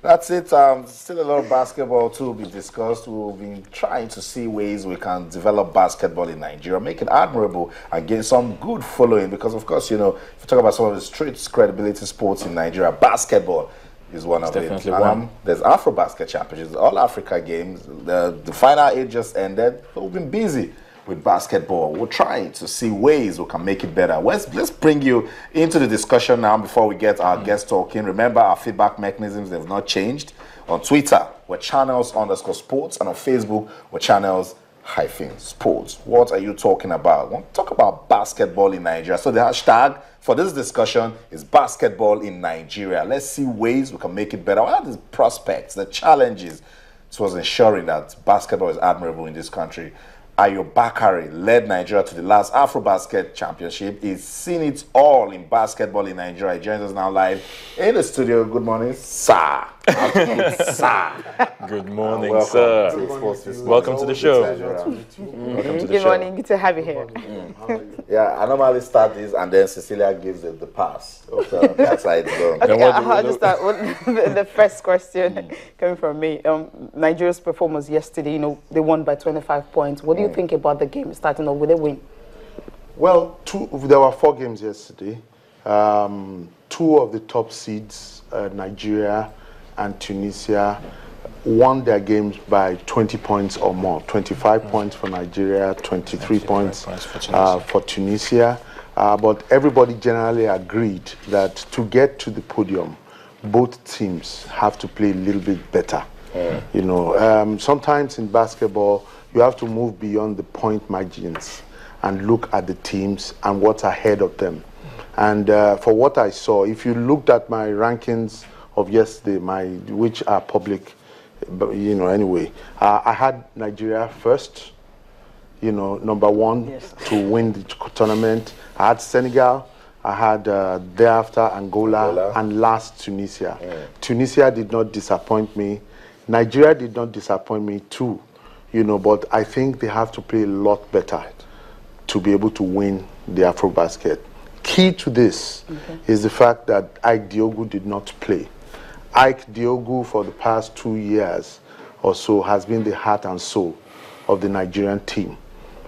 That's it. Still a lot of basketball to be discussed. We've been trying to see ways we can develop basketball in Nigeria, make it admirable, and gain some good following. Because, of course, you know, if you talk about some of the street credibility sports in Nigeria, basketball is one of it. There's Afro-Basket Championships, all Africa games. The final 8 just ended. We've been busy with basketball. We're trying to see ways we can make it better. Let's bring you into the discussion now before we get our guests talking. Remember, our feedback mechanisms, they've not changed. On Twitter, we're channels_sports, and on Facebook, we're channels-sports. What are you talking about? We want to talk about basketball in Nigeria. So the hashtag for this discussion is basketball in Nigeria. Let's see ways we can make it better. What are the prospects, the challenges towards ensuring that basketball is admirable in this country? Ayo Bakari led Nigeria to the last Afro-Basket Championship. He's seen it all in basketball in Nigeria. He joins us now live in the studio. Good morning, sir. Sir. Good morning, sir. Welcome to the show. Good morning. Good to have you here. Yeah, I normally start this and then Cecilia gives the pass. So that's how it's done. Okay, I'll just start with the first question coming from me. Nigeria's performance yesterday, you know, they won by 25 points. What do you think about the game starting off with a win? Well, there were 4 games yesterday. 2 of the top seeds, Nigeria and Tunisia, won their games by 20 points or more. 25 points for Nigeria, 23 points for Tunisia. But everybody generally agreed that to get to the podium, both teams have to play a little bit better. You know, sometimes in basketball, you have to move beyond the point margins and look at the teams and what's ahead of them. And for what I saw, if you looked at my rankings of yesterday, which are public, but you know, anyway, I had Nigeria first, you know, number 1 to win the tournament. I had Senegal, I had thereafter Angola, and last Tunisia. Tunisia did not disappoint me. Nigeria did not disappoint me too, you know, but I think they have to play a lot better to be able to win the Afrobasket. Key to this is the fact that Ike Diogu did not play. Ike Diogu, for the past 2 years or so, has been the heart and soul of the Nigerian team.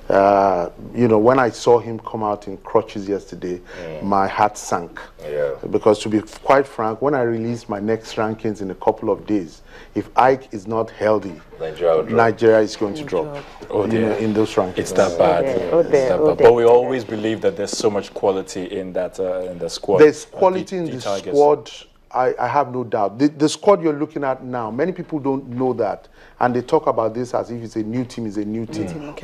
You know, when I saw him come out in crutches yesterday, my heart sank. Because to be quite frank, when I release my next rankings in a couple of days, if Ike is not healthy, Nigeria is going to drop. You know, in those rankings. It's that bad. But we always believe that there's so much quality in that in the squad. There's quality in the squad. I have no doubt. The squad you're looking at now, many people don't know that. And they talk about this as if it's a new team,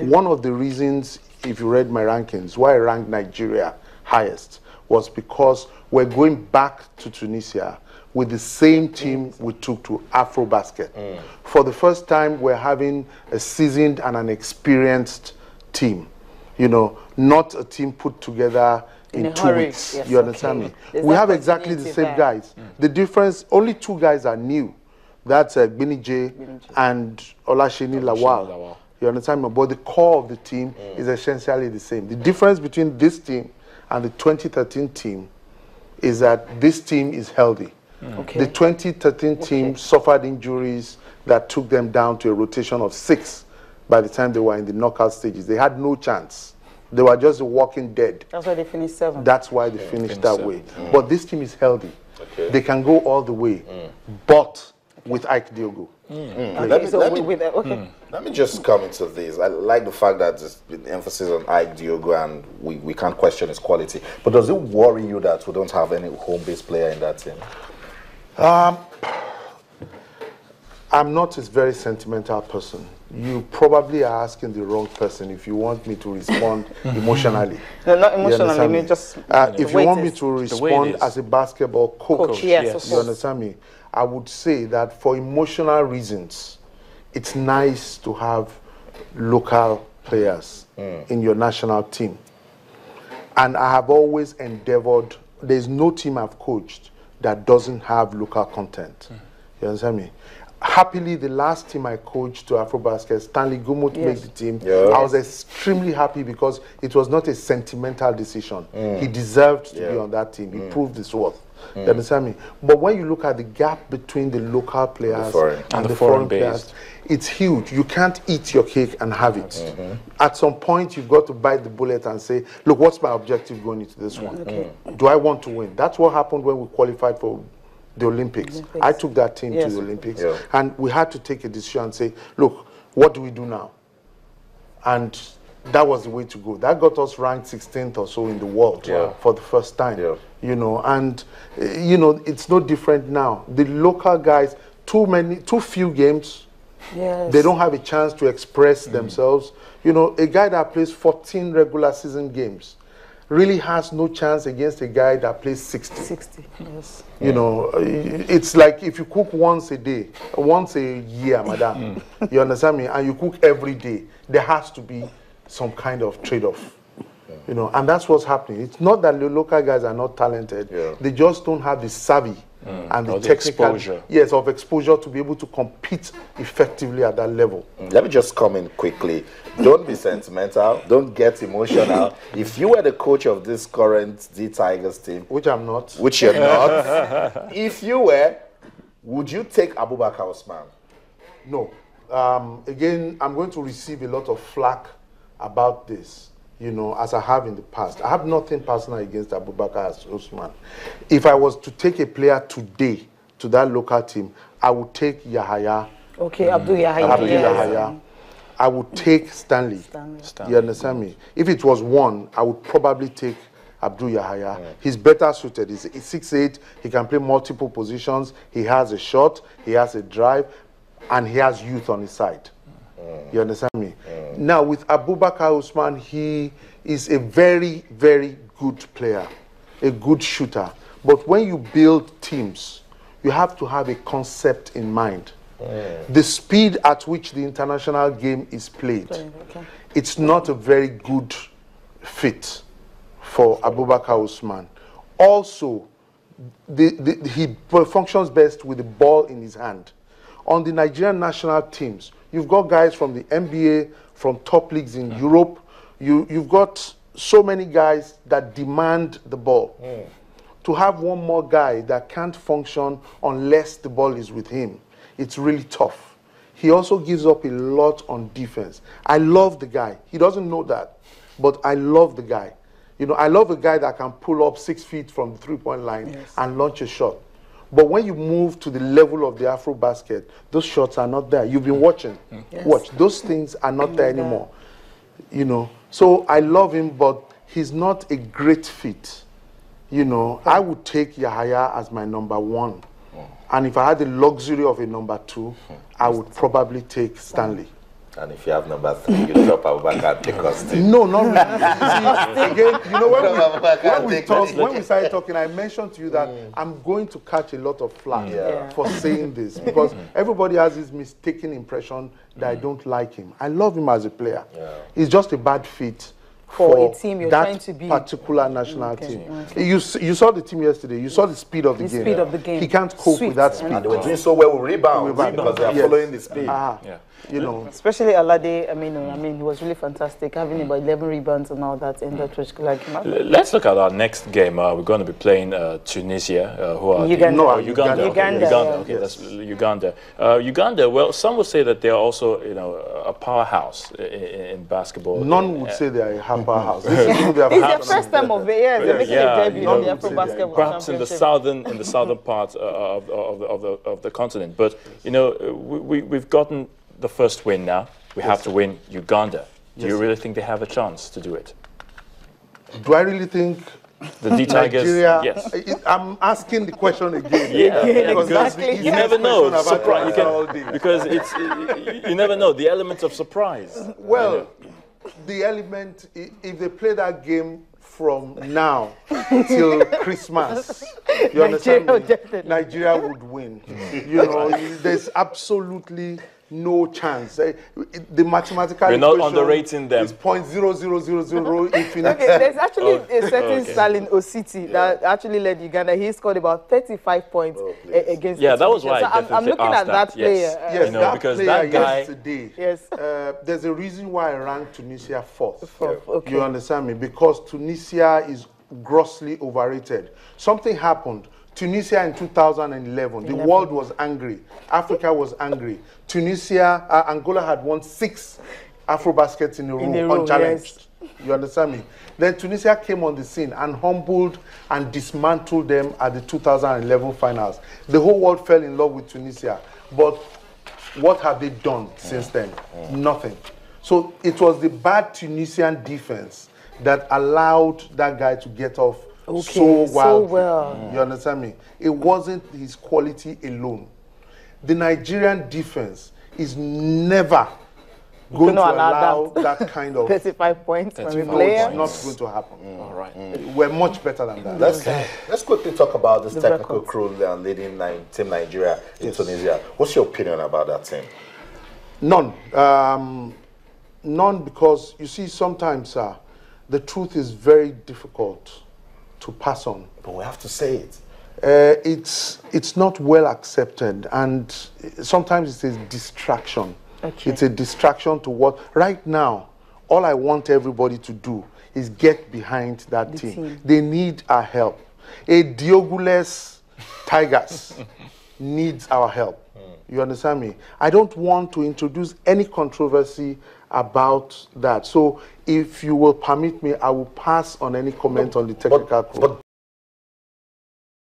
One of the reasons, if you read my rankings, why I ranked Nigeria highest was because we're going back to Tunisia with the same team we took to Afrobasket. For the first time, we're having a seasoned and an experienced team. You know, not a team put together in 2 weeks. Yes, you understand me? We have exactly the same guys. The difference, only 2 guys are new. That's Gbini J and Olasheni Lawal. You understand me? But the core of the team is essentially the same. The difference between this team and the 2013 team is that this team is healthy. The 2013 team suffered injuries that took them down to a rotation of 6 by the time they were in the knockout stages. They had no chance. They were just walking dead. That's why they finished 7. That's why they finished that way. But this team is healthy. They can go all the way. But with Ike Diogu. Let me just come into this. I like the fact that there's been emphasis on Ike Diogu and we can't question his quality. But does it worry you that we don't have any home-based player in that team? I'm not a very sentimental person. You probably are asking the wrong person if you want me to respond emotionally. No, not emotionally. I mean, just if you want me to respond as a basketball coach, yes. You understand me? I would say that for emotional reasons, it's nice to have local players in your national team. And I have always endeavored, there's no team I've coached that doesn't have local content. You understand me? Happily, the last team I coached to Afrobasket, Stanley Gumot made the team. I was extremely happy because it was not a sentimental decision. He deserved to be on that team. He proved his worth. You understand me? But when you look at the gap between the local players and the foreign players, it's huge. You can't eat your cake and have it. At some point, you've got to bite the bullet and say, look, what's my objective going into this one? Do I want to win? That's what happened when we qualified for the Olympics. I took that team to the Olympics, and we had to take a decision and say, look, what do we do now? And that was the way to go. That got us ranked 16th or so in the world for the first time. You know, and you know, it's no different now. The local guys, too few games. They don't have a chance to express themselves. You know, a guy that plays 14 regular season games really has no chance against a guy that plays 60. Yes. You know, it's like if you cook once a day, once a year, madam, you understand me, and you cook every day, there has to be some kind of trade-off. You know, and that's what's happening. It's not that the local guys are not talented. They just don't have the savvy and the technical exposure. Of exposure to be able to compete effectively at that level. Let me just come in quickly. Don't be sentimental. Don't get emotional. If you were the coach of this current D Tigers team, which I'm not, which you're not, if you were, would you take Abubakar Usman? No. Again, I'm going to receive a lot of flack about this, you know, as I have in the past. I have nothing personal against Abubakar Usman. If I was to take a player today to that local team, I would take Yahaya. Okay, Abdul Yahaya. I would take Stanley. You understand me? If it was one, I would probably take Abdul Yahaya. He's better suited. He's 6'8". He can play multiple positions. He has a shot. He has a drive. And he has youth on his side. You understand me? Now, with Abubakar Usman, he is a very, very good player, a good shooter. But when you build teams, you have to have a concept in mind. The speed at which the international game is played, it's not a very good fit for Abubakar Usman. Also, he functions best with the ball in his hand. On the Nigerian national teams, you've got guys from the NBA, from top leagues in Europe. You've got so many guys that demand the ball. To have one more guy that can't function unless the ball is with him, it's really tough. He also gives up a lot on defense. I love the guy. He doesn't know that, but I love the guy. You know, I love a guy that can pull up 6 feet from the three-point line and launch a shot. But when you move to the level of the Afro basket, those shots are not there. You've been watching. Watch. Those things are not there anymore. You know. So I love him, but he's not a great fit. You know, I would take Yahaya as my number one. And if I had the luxury of a number two, I would probably take Stanley. And if you have number 3, you drop Abubakar and take us. No, not really. Again, you know, when we started talking, I mentioned to you that I'm going to catch a lot of flack for saying this, because everybody has this mistaken impression that I don't like him. I love him as a player. He's just a bad fit for a team you're that trying to be particular national team. You saw the team yesterday. You saw the speed of the game. Speed of the game. He can't cope with that speed. And they were doing so well with rebounds because they are following the speed. You know, especially Alade. I mean, he was really fantastic, having about 11 rebounds and all that in that which like. Let's look at our next game. We're going to be playing Tunisia, who are Uganda. Uganda. Okay, that's Uganda. Uganda. Well, some would say that they are also, you know, a powerhouse in basketball. None would say they are a powerhouse. This is their first time of it. They're making a debut in the Afro basketball. Perhaps in the southern part of the continent. But you know, we've gotten the first win now. We have to win Uganda. Do you really think they have a chance to do it? Do I really think the D Tigers? Nigeria, yes. I'm asking the question again. Exactly. You never know. Surprise. Because it's you never know the element of surprise. Well, the element, if they play that game from now till Christmas, you understand me? Nigeria would win. You know, there's absolutely no chance. The mathematical We're equation not underrating them. is 0.0000 infinite. Okay, there's actually a certain Salin Ositi that actually led Uganda. He scored about 35 points against. Yeah, that was why so I'm looking at that player. Yes, you know, that because player that guy. Yesterday, yes. There's a reason why I ranked Tunisia fourth. Okay. You understand me? Because Tunisia is grossly overrated. Something happened. Tunisia in 2011, the world was angry. Africa was angry. Tunisia, Angola had won 6 Afrobaskets in a row, unchallenged. Yes. You understand me? Then Tunisia came on the scene and humbled and dismantled them at the 2011 finals. The whole world fell in love with Tunisia. But what have they done since then? Nothing. So it was the bad Tunisian defense that allowed that guy to get off so well. You understand me? It wasn't his quality alone. The Nigerian defense is never going to allow that kind of 35 points from a It's player. not going to happen. All right. We're much better than that. Let's quickly talk about this technical crew leading Team Nigeria in Tunisia. What's your opinion about that team? None. None, because you see, sometimes the truth is very difficult to pass on. But we have to say it. It's not well accepted, and sometimes it's a distraction. Okay. It's a distraction to what right now all I want everybody to do is get behind that team. They need our help. A Dioguless Tigers needs our help. You understand me? I don't want to introduce any controversy about that. So if you will permit me, I will pass on any comment on the technical crew.